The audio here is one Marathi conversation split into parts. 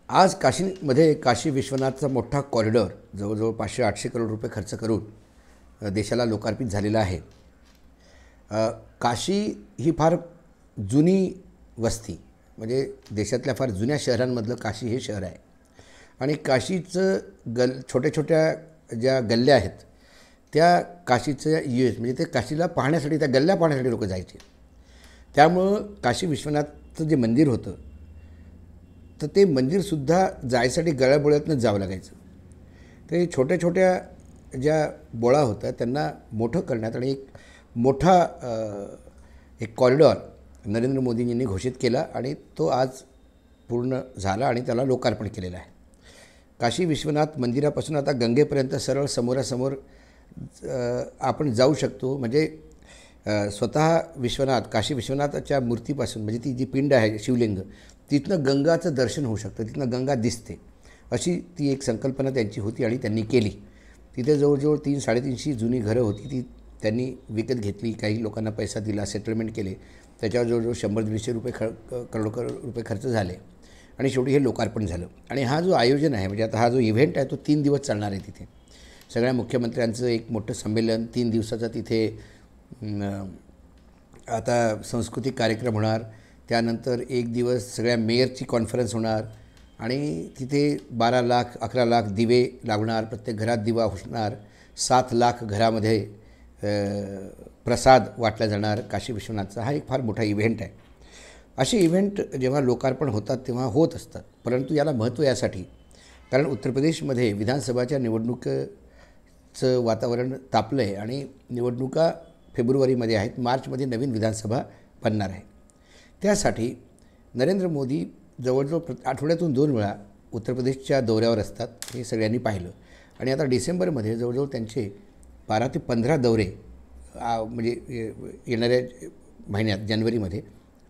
आज काशीमध्ये काशी विश्वनाथचा मोठा कॉरिडॉर जवळजवळ 500-800 करोड रुपये खर्च करून देशाला लोकार्पित झालेला आहे. काशी ही फार जुनी वस्ती, म्हणजे देशातल्या फार जुन्या शहरांमधलं काशी हे शहर आहे. आणि काशीचं छोट्या छोट्या ज्या गल्ल्या आहेत त्या काशीचं म्हणजे ते काशीला पाहण्यासाठी, त्या गल्ल्या पाहण्यासाठी लोक जायचे. त्यामुळं काशी विश्वनाथचं जे मंदिर होतं तर ते मंदिरसुद्धा जायसाठी गळ्याबोळ्यातनं जावं लागायचं. ते छोट्या छोट्या ज्या बोळा होत्या त्यांना मोठं करण्यात आणि एक मोठा एक कॉरिडॉर नरेंद्र मोदींनी घोषित केला आणि तो आज पूर्ण झाला आणि त्याला लोकार्पण केलेलं आहे. काशी विश्वनाथ मंदिरापासून आता गंगेपर्यंत सरळ समोरासमोर आपण जाऊ शकतो. म्हणजे स्वतः विश्वनाथ, काशी विश्वनाथाच्या मूर्तीपासून, म्हणजे ती जी पिंड आहे शिवलिंग, तिथनं गंगाचं दर्शन होऊ शकतं, तिथनं गंगा दिसते, अशी ती एक संकल्पना त्यांची होती आणि त्यांनी केली. तिथे जवळजवळ 300-350 जुनी घरं होती, ती त्यांनी विकत घेतली. काही लोकांना पैसा दिला, सेटलमेंट केले, त्याच्यावर जवळजवळ 100-150 करोड रुपये खर्च झाले आणि शेवटी हे लोकार्पण झालं. आणि हा जो आयोजन आहे, म्हणजे आता हा जो इव्हेंट आहे तो 3 दिवस चालणार आहे. तिथे सगळ्या मुख्यमंत्र्यांचं एक मोठं संमेलन 3 दिवसाचं तिथे आता सांस्कृतिक कार्यक्रम होणार. त्यानंतर एक दिवस सगळ्या मेयरची कॉन्फरन्स होणार आणि तिथे 12 लाख 11 लाख दिवे लागणार, प्रत्येक घरात दिवा होणार, 7 लाख घरामध्ये प्रसाद वाटला जाणार. काशी विश्वनाथचा हा एक फार मोठा इव्हेंट आहे. असे इव्हेंट जेव्हा लोकार्पण होतात तेव्हा होत असतात, परंतु याला महत्त्व यासाठी कारण उत्तर प्रदेशमध्ये विधानसभाच्या निवडणुकीचं वातावरण तापलं आहे आणि निवडणुका फेब्रुवारीमध्ये आहेत. मार्चमध्ये नवीन विधानसभा बनणार आहे. त्यासाठी नरेंद्र मोदी जवळजवळ आठवड्यातून 2 वेळा उत्तर प्रदेशच्या दौऱ्यावर असतात, हे सगळ्यांनी पाहिलं. आणि आता डिसेंबरमध्ये जवळजवळ त्यांचे 12 ते 15 दौरे म्हणजे येणाऱ्या महिन्यात जानेवारीमध्ये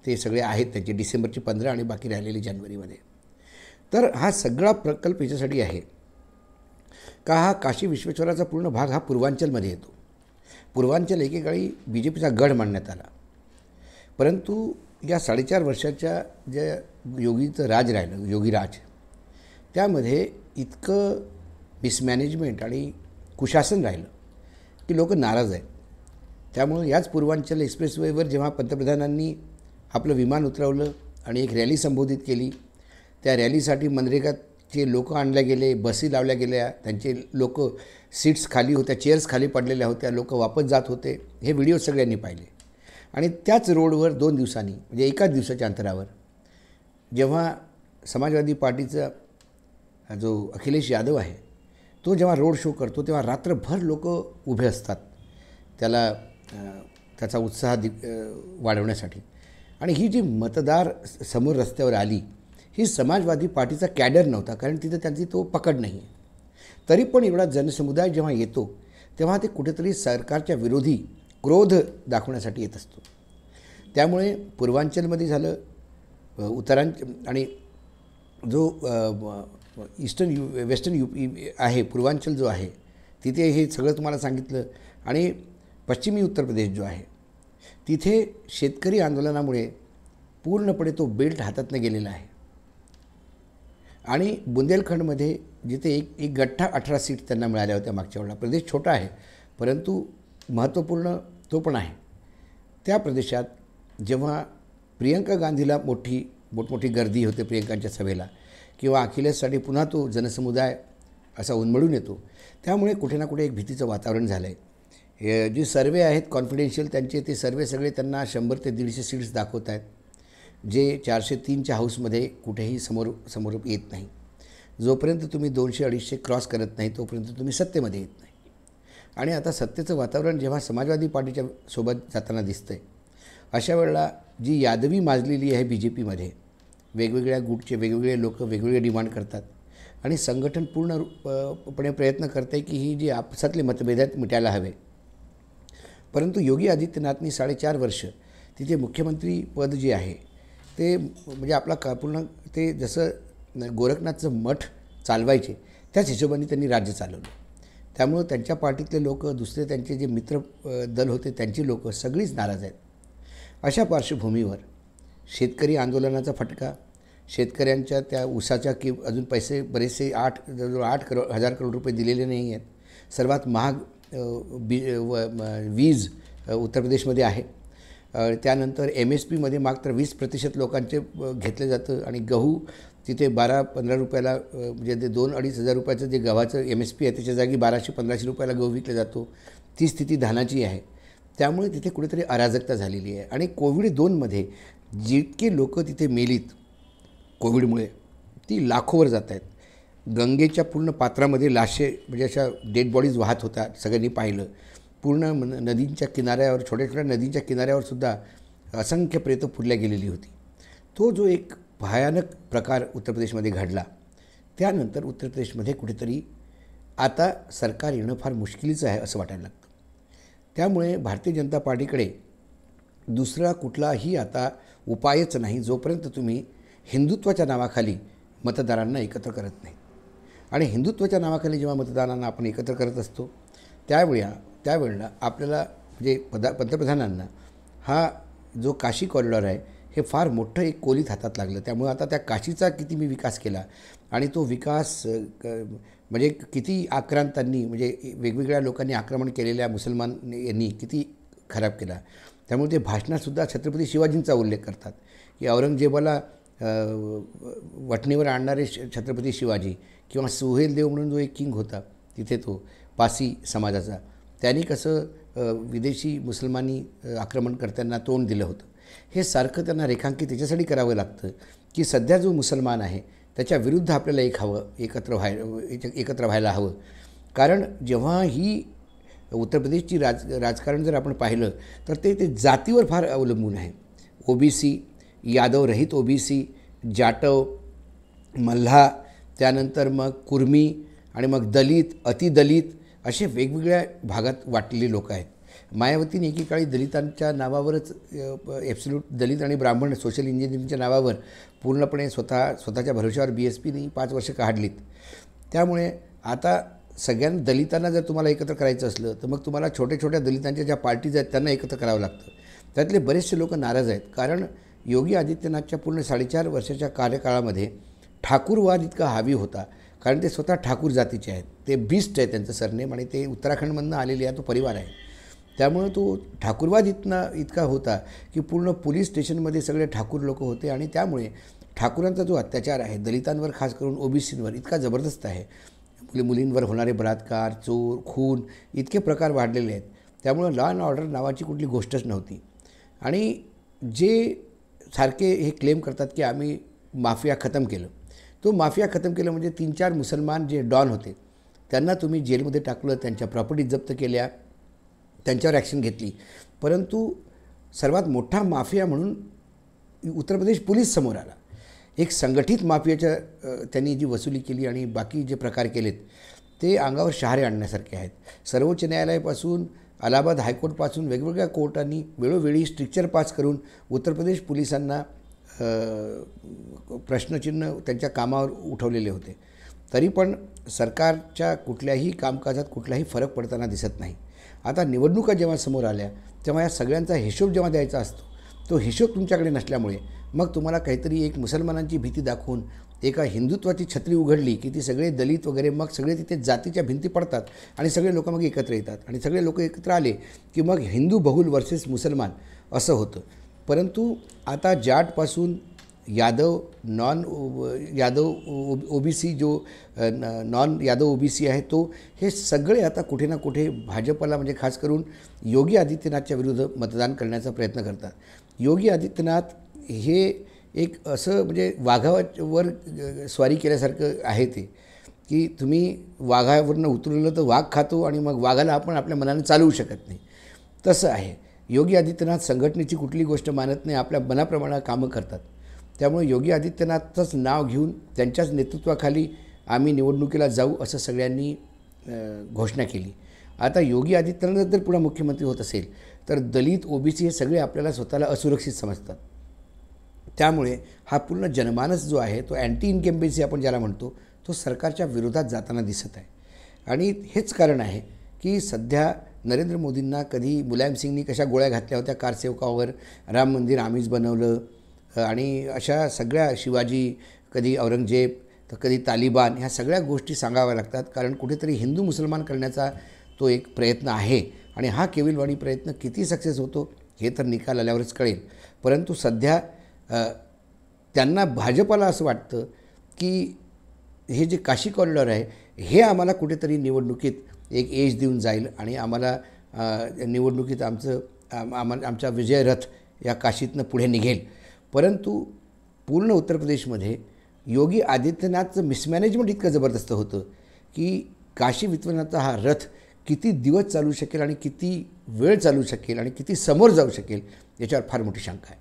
ते सगळे आहेत त्यांचे, डिसेंबरची 15 आणि बाकी राहिलेली जानेवारीमध्ये. तर हा सगळा प्रकल्प याच्यासाठी आहे का हा काशी विश्वेश्वराचा पूर्ण भाग हा पूर्वांचलमध्ये येतो. पूर्वांचल एकेकाळी BJPचा गड मानण्यात आला, परंतु या 4.5 वर्षाच्या ज्या योगीचं राज राहिलं, योगीराज, त्यामध्ये इतकं मिसमॅनेजमेंट आणि कुशासन राहिलं की लोक नाराज आहेत. त्यामुळं याच पूर्वांचल एक्सप्रेसवेवर जेव्हा पंतप्रधानांनी आपलं विमान उतरवलं आणि एक रॅली संबोधित केली, त्या रॅलीसाठी मनरेगाचे लोक आणले गेले, बसी लावल्या गेल्या, त्यांचे लोक सीट्स खाली होत्या, चेअर्स खाली पडलेल्या होत्या, लोक वापस जात होते. हे व्हिडिओ सगळ्यांनी पाहिले. आणि त्याच रोडवर 2 दिवसांनी, म्हणजे एकाच दिवसाच्या अंतरावर, जेव्हा समाजवादी पार्टीचा जो अखिलेश यादव आहे तो जेव्हा रोड शो करतो तेव्हा रात्रभर लोक उभे असतात त्याचा उत्साह वाढवण्यासाठी. आणि ही जी मतदार समोर रस्त्यावर आली ही समाजवादी पार्टीचा कॅडर नव्हता, कारण तिथं त्यांची तो पकड नाही आहे. तरी पण एवढा जनसमुदाय जेव्हा येतो तेव्हा ते कुठेतरी सरकारच्या विरोधी क्रोध दाखवण्यासाठी येत असतो. त्यामुळे पूर्वांचलमध्ये झालं, आणि जो वेस्टर्न UP आहे, पूर्वांचल जो आहे तिथे हे सगळं तुम्हाला सांगितलं. आणि पश्चिमी उत्तर प्रदेश जो आहे तिथे शेतकरी आंदोलनामुळे पूर्णपणे तो बेल्ट हातातनं गेलेला आहे. आणि बुंदेलखंडमध्ये जिथे एक गठ्ठा 18 सीट त्यांना मिळाल्या होत्या मागच्या वेळेला, प्रदेश छोटा आहे परंतु महत्त्वपूर्ण तो पण आहे. त्या प्रदेशात जेव्हा प्रियंका गांधीला मोठमोठी गर्दी होते प्रियंकांच्या सभेला, किंवा अखिलेशसाठी पुन्हा तो जनसमुदाय असा उन्मळून येतो, त्यामुळे कुठे ना कुठे एक भीतीचं वातावरण झालं आहे. जे सर्वे आहेत कॉन्फिडेन्शियल त्यांचे, ते सर्वे सगळे त्यांना 100 ते 150 सीट्स दाखवत आहेत, जे 403च्या हाऊसमध्ये कुठेही समोर येत नाही. जोपर्यंत तुम्ही 200-250 क्रॉस करत नाही तोपर्यंत तुम्ही सत्तेमध्ये येत नाही. आणि आता सत्तेचं वातावरण जेव्हा समाजवादी पार्टीच्या सोबत जाताना दिसतं आहे, अशा वेळेला जी यादवी माजलेली आहे BJPमध्ये, वेगवेगळ्या गुटचे वेगवेगळे लोक वेगवेगळे डिमांड करतात आणि संघटन पूर्णपणे प्रयत्न करते की ही जी आपसातले मतभेद आहेत मिटायला हवे. परंतु योगी आदित्यनाथनी 4.5 वर्ष तिथे मुख्यमंत्री पद जे आहे ते म्हणजे आपला पूर्ण ते जसं गोरखनाथचं मठ चालवायचे त्याच हिशोबाने त्यांनी राज्य चालवलं. त्यामुळं त्यांच्या पार्टीतले लोक, दुसरे त्यांचे जे मित्र दल होते त्यांची लोक सगळीच नाराज आहेत. अशा पार्श्वभूमीवर शेतकरी आंदोलनाचा फटका, शेतकऱ्यांच्या त्या ऊसाच्या अजून पैसे बरेचसे जवळजवळ 8,000 करोड रुपये दिलेले नाही आहेत. सर्वात महाग वीज उत्तर प्रदेशमध्ये आहे. त्यानंतर MSPमध्ये मात्र 20% लोकांचे घेतलं जातं आणि गहू तिथे 12-15 रुपयाला म्हणजे ते 2-2.5 हजार रुपयाचं जे गव्हाचं MSP आहे त्याच्या जागी 1200-1500 रुपयाला गहू विकला जातो. ती स्थिती धानाची आहे. त्यामुळे तिथे कुठेतरी अराजकता झालेली आहे. आणि कोविड-2मध्ये जितके लोक तिथे मेलीत कोविडमुळे ती लाखोवर जात आहेत. गंगेच्या पूर्ण पात्रामध्ये लाशे म्हणजे अशा डेड बॉडीज वाहत होतात, सगळ्यांनी पाहिलं. पूर्ण नदींच्या किनाऱ्यावर, छोट्या छोट्या नदींच्या किनाऱ्यावर सुद्धा असंख्य प्रेतं पुरल्या गेलेली होती. तो जो एक भयानक प्रकार उत्तर प्रदेशमध्ये घडला, त्यानंतर उत्तर प्रदेशमध्ये कुठेतरी आता सरकार येणं फार मुश्किलीचं आहे असं वाटायला लागतं. त्यामुळे भारतीय जनता पार्टीकडे दुसरा कुठलाही आता उपायच नाही जोपर्यंत तुम्ही हिंदुत्वाच्या नावाखाली मतदारांना एकत्र करत नाही. आणि हिंदुत्वाच्या नावाखाली जेव्हा मतदारांना आपण एकत्र करत असतो त्यावेळेला आपल्याला म्हणजे पंतप्रधानांना हा जो काशी कॉरिडॉर आहे हे फार मोठं एक कोलीत हातात लागलं. त्यामुळे आता त्या काशीचा किती मी विकास केला आणि तो विकास म्हणजे किती आक्रांतांनी म्हणजे वेगवेगळ्या लोकांनी आक्रमण केलेल्या मुसलमान यांनी किती खराब केला. त्यामुळे ते भाषणातसुद्धा छत्रपती शिवाजींचा उल्लेख करतात की औरंगजेबाला वठणीवर आणणारे छत्रपती शिवाजी किंवा सुहेलदेव म्हणून जो एक किंग होता तिथे तो पासी समाजाचा, त्यांनी कसं विदेशी मुसलमानी आक्रमणकर्त्यांना तोंड दिलं होतं. हे सारखं त्यांना रेखांकित त्याच्यासाठी करावं लागतं की सध्या जो मुसलमान आहे त्याच्या विरुद्ध आपल्याला एकत्र व्हायला हवं. कारण जेव्हा ही उत्तर प्रदेशची राजकारण जर आपण पाहिलं तर ते जातीवर फार अवलंबून आहे. OBC, यादव रहित OBC, जाटव, मल्हा, त्यानंतर मग कुर्मी आणि मग दलित, अतिदलित असे वेगवेगळ्या भागात वाटलेली लोक आहेत. मायावतीने एकेकाळी दलितांच्या नावावरच ॲब्सोल्यूट दलित आणि ब्राह्मण सोशल इंजिनिअरिंगच्या नावावर पूर्णपणे स्वतःच्या भरोश्यावर BSPने 5 वर्ष काढलीत. त्यामुळे आता सगळ्यांना दलितांना जर तुम्हाला एकत्र करायचं असलं तर मग तुम्हाला छोट्या छोट्या दलितांच्या ज्या पार्टीज आहेत त्यांना एकत्र करावं लागतं. त्यातले बरेचसे लोक नाराज आहेत कारण योगी आदित्यनाथच्या पूर्ण 4.5 वर्षाच्या कार्यकाळामध्ये ठाकूरवाद इतका हावी होता. कारण ते स्वतः ठाकूर जातीचे आहेत, ते बिस्ट आहे त्यांचं सरनेम आणि ते उत्तराखंडमधून आलेले आहे, तो परिवार आहे. त्यामुळे तो ठाकूरवाद इतका होता की पूर्ण पोलीस स्टेशनमध्ये सगळे ठाकूर लोक होते आणि त्यामुळे ठाकूरांचा जो अत्याचार आहे दलितांवर खास करून OBCंवर इतका जबरदस्त आहे. मुलींवर होणारे बलात्कार, चोर, खून इतके प्रकार वाढलेले आहेत. त्यामुळे लॉ अँड ऑर्डर नावाची कुठली गोष्टच नव्हती. आणि जे सारखे हे क्लेम करतात की आम्ही माफिया खतम केलं, तो माफिया खतम केलं म्हणजे 3-4 मुसलमान जे डॉन होते त्यांना तुम्ही जेलमध्ये टाकलं, त्यांच्या प्रॉपर्टीज जप्त केल्या, त्यांच्यावर ॲक्शन घेतली. परंतु सर्वात मोठा माफिया म्हणून उत्तर प्रदेश पोलीस समोर आला. एक संघटित माफियाच्या त्यांनी जी वसुली केली आणि बाकी जे प्रकार केलेत ते अंगावर शहारे आणण्यासारखे आहेत. सर्वोच्च न्यायालयापासून अलाहाबाद हायकोर्टपासून वेगवेगळ्या कोर्टांनी वेळोवेळी स्ट्रिक्चर पास करून उत्तर प्रदेश पोलिसांना प्रश्नचिन्ह त्यांच्या कामावर उठवलेले होते. तरी पण सरकारच्या कुठल्याही कामकाजात कुठलाही फरक पडताना दिसत नाही. आता निवडणुका जेव्हा समोर आल्या तेव्हा या सगळ्यांचा हिशोब जेव्हा द्यायचा असतो तो हिशोब तुमच्याकडे नसल्यामुळे मग तुम्हाला काहीतरी एक मुसलमानांची भीती दाखवून एका हिंदुत्वाची छत्री उघडली की ती सगळे दलित वगैरे मग सगळे तिथे जातीच्या भिंती पडतात आणि सगळे लोक मग एकत्र येतात आणि सगळे लोक एकत्र आले की मग हिंदू बहुल वर्सेस मुसलमान असं होतं. परंतु आता जाटपासून यादव, OBC जो नॉन यादव OBC आहे तो हे सगळे आता कुठे ना कुठे भाजपला म्हणजे खास करून योगी आदित्यनाथच्या विरुद्ध मतदान करण्याचा प्रयत्न करतात. योगी आदित्यनाथ हे एक असं म्हणजे वाघावर स्वारी केल्यासारखं आहे ते की तुम्ही वाघावरनं उतरवलं तर वाघ खातो आणि मग वाघाला आपण आपल्या मनानं चालवू शकत नाही, तसं आहे. योगी आदित्यनाथ संघटनेची कुठली गोष्ट मानत नाही, आपल्या मनाप्रमाणे कामं करतात. त्यामुळे योगी आदित्यनाथचंच नाव घेऊन त्यांच्याच नेतृत्वाखाली आम्ही निवडणुकीला जाऊ असं सगळ्यांनी घोषणा केली. आता योगी आदित्यनाथ जर पुढे मुख्यमंत्री होत असेल तर दलित OBC हे सगळे आपल्याला स्वतःला असुरक्षित समजतात. त्यामुळे हा पूर्ण जनमानस जो आहे तो अँटी इन्कम्बन्सी आपण ज्याला म्हणतो तो सरकारच्या विरोधात जाताना दिसत आहे. आणि हेच कारण आहे की सध्या नरेंद्र मोदींना कधी मुलायम सिंगनी कशा गोळ्या घातल्या होत्या कारसेवकावर, राम मंदिर आम्हीच बनवलं, आणि अशा सगळ्या शिवाजी, कधी औरंगजेब, तर कधी तालिबान, ह्या सगळ्या गोष्टी सांगाव्या लागतात. कारण कुठेतरी हिंदू मुसलमान करण्याचा तो एक प्रयत्न आहे आणि हा केविलवाणी प्रयत्न किती सक्सेस होतो हे तर निकाल आल्यावरच कळेल. परंतु सध्या त्यांना, भाजपाला असं वाटतं की हे जे काशी कॉरिडॉर आहे हे आम्हाला कुठेतरी निवडणुकीत एक एज देऊन जाईल आणि आम्हाला निवडणुकीत आमचा विजय रथ या काशीतनं पुढे निघेल. परंतु पूर्ण उत्तर प्रदेशमध्ये योगी आदित्यनाथचं मिसमॅनेजमेंट इतकं जबरदस्त होतं की काशी विश्वनाथचा हा रथ किती दिवस चालू शकेल आणि किती वेळ चालू शकेल आणि किती समोर जाऊ शकेल याच्यावर फार मोठी शंका आहे.